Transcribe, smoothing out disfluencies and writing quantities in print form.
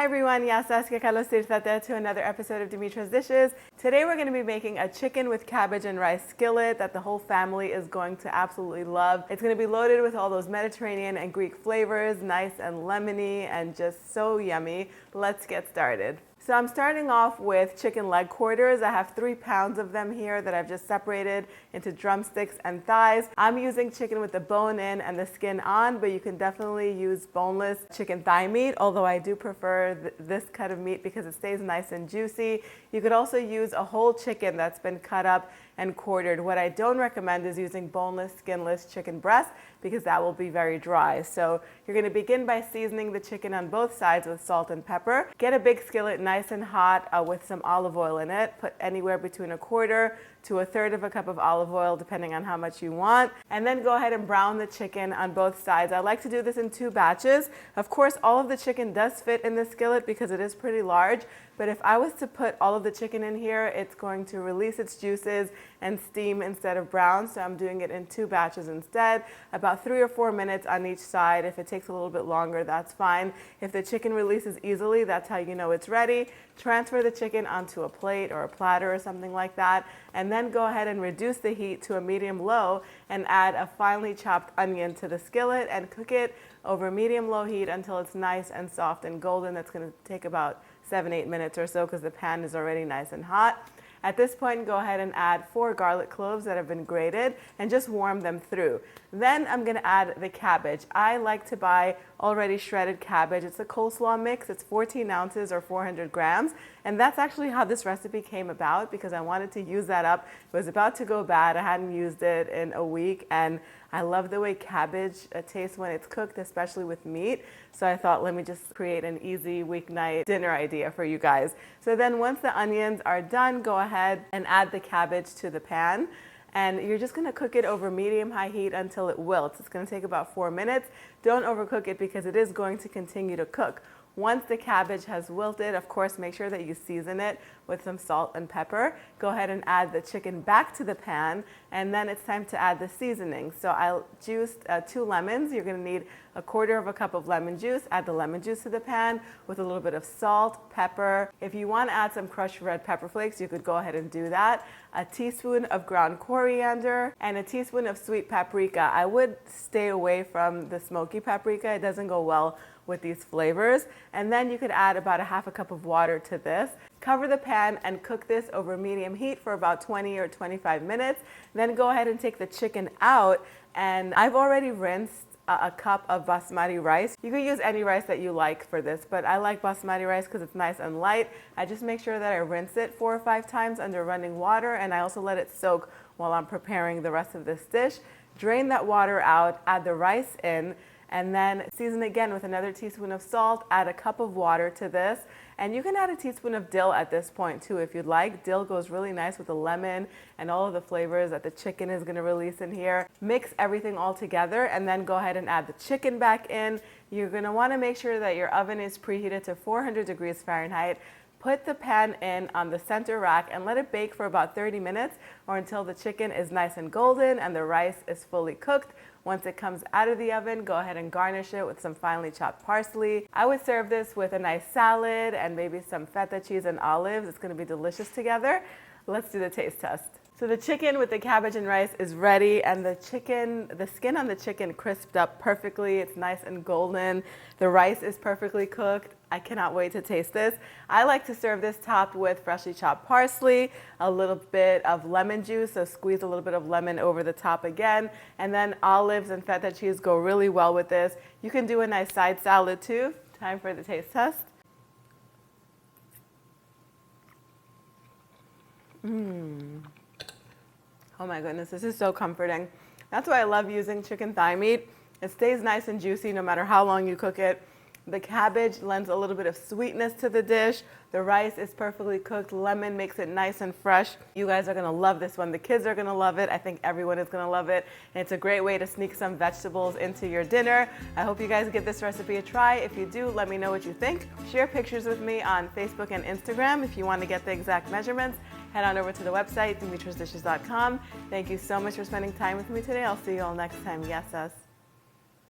everyone, to another episode of Dimitra's Dishes. Today we're going to be making a chicken with cabbage and rice skillet that the whole family is going to absolutely love. It's going to be loaded with all those Mediterranean and Greek flavors, nice and lemony and just so yummy. Let's get started. So I'm starting off with chicken leg quarters. I have 3 pounds of them here that I've just separated into drumsticks and thighs. I'm using chicken with the bone in and the skin on, but you can definitely use boneless chicken thigh meat, although I do prefer this cut of meat because it stays nice and juicy. You could also use a whole chicken that's been cut up and quartered. What I don't recommend is using boneless, skinless chicken breast because that will be very dry. So you're going to begin by seasoning the chicken on both sides with salt and pepper. Get a big skillet nice and hot with some olive oil in it. Put anywhere between 1/4 to 1/3 of a cup of olive oil depending on how much you want. And then go ahead and brown the chicken on both sides. I like to do this in 2 batches. Of course, all of the chicken does fit in the skillet because it is pretty large. But if I was to put all of the chicken in here, it's going to release its juices and steam instead of brown. So I'm doing it in 2 batches instead, about 3 or 4 minutes on each side. If it takes a little bit longer, that's fine. If the chicken releases easily, that's how you know it's ready. Transfer the chicken onto a plate or a platter or something like that. And then go ahead and reduce the heat to a medium-low and add a finely chopped onion to the skillet and cook it over medium-low heat until it's nice and soft and golden. That's going to take about 7-8 minutes or so because the pan is already nice and hot. At this point, go ahead and add 4 garlic cloves that have been grated and just warm them through. Then I'm going to add the cabbage. I like to buy already shredded cabbage. It's a coleslaw mix. It's 14 ounces or 400 grams. And that's actually how this recipe came about because I wanted to use that up. It was about to go bad. I hadn't used it in a week and I love the way cabbage tastes when it's cooked, especially with meat. So I thought, let me just create an easy weeknight dinner idea for you guys. So then once the onions are done, go ahead and add the cabbage to the pan. And you're just going to cook it over medium-high heat until it wilts. It's going to take about 4 minutes. Don't overcook it because it is going to continue to cook. Once the cabbage has wilted, of course, make sure that you season it with some salt and pepper. Go ahead and add the chicken back to the pan, and then it's time to add the seasoning. So I juiced 2 lemons. You're going to need 1/4 cup of lemon juice. Add the lemon juice to the pan with a little bit of salt, pepper. If you want to add some crushed red pepper flakes, you could go ahead and do that. A teaspoon of ground coriander and a teaspoon of sweet paprika. I would stay away from the smoky paprika. It doesn't go well with these flavors. And then you could add about 1/2 cup of water to this. Cover the pan and cook this over medium heat for about 20 or 25 minutes. Then go ahead and take the chicken out. And I've already rinsed a cup of Basmati rice. You could use any rice that you like for this, but I like Basmati rice because it's nice and light. I just make sure that I rinse it 4 or 5 times under running water, and I also let it soak while I'm preparing the rest of this dish. Drain that water out, add the rice in, and then season again with another teaspoon of salt. Add a cup of water to this. And you can add a teaspoon of dill at this point too if you'd like. Dill goes really nice with the lemon and all of the flavors that the chicken is going to release in here. Mix everything all together and then go ahead and add the chicken back in. You're going to want to make sure that your oven is preheated to 400 degrees Fahrenheit. Put the pan in on the center rack and let it bake for about 30 minutes or until the chicken is nice and golden and the rice is fully cooked. Once it comes out of the oven, go ahead and garnish it with some finely chopped parsley. I would serve this with a nice salad and maybe some feta cheese and olives. It's going to be delicious together. Let's do the taste test. So the chicken with the cabbage and rice is ready, and the skin on the chicken crisped up perfectly. It's nice and golden. The rice is perfectly cooked. I cannot wait to taste this. I like to serve this topped with freshly chopped parsley, a little bit of lemon juice, so squeeze a little bit of lemon over the top again, and then olives and feta cheese go really well with this. You can do a nice side salad too. Time for the taste test. Oh my goodness, this is so comforting. That's why I love using chicken thigh meat. It stays nice and juicy no matter how long you cook it. The cabbage lends a little bit of sweetness to the dish. The rice is perfectly cooked. Lemon makes it nice and fresh. You guys are gonna love this one. The kids are gonna love it. I think everyone is gonna love it. And it's a great way to sneak some vegetables into your dinner. I hope you guys give this recipe a try. If you do, let me know what you think. Share pictures with me on Facebook and Instagram. If you want to get the exact measurements, head on over to the website, dimitrasdishes.com. Thank you so much for spending time with me today. I'll see you all next time. Yes, us.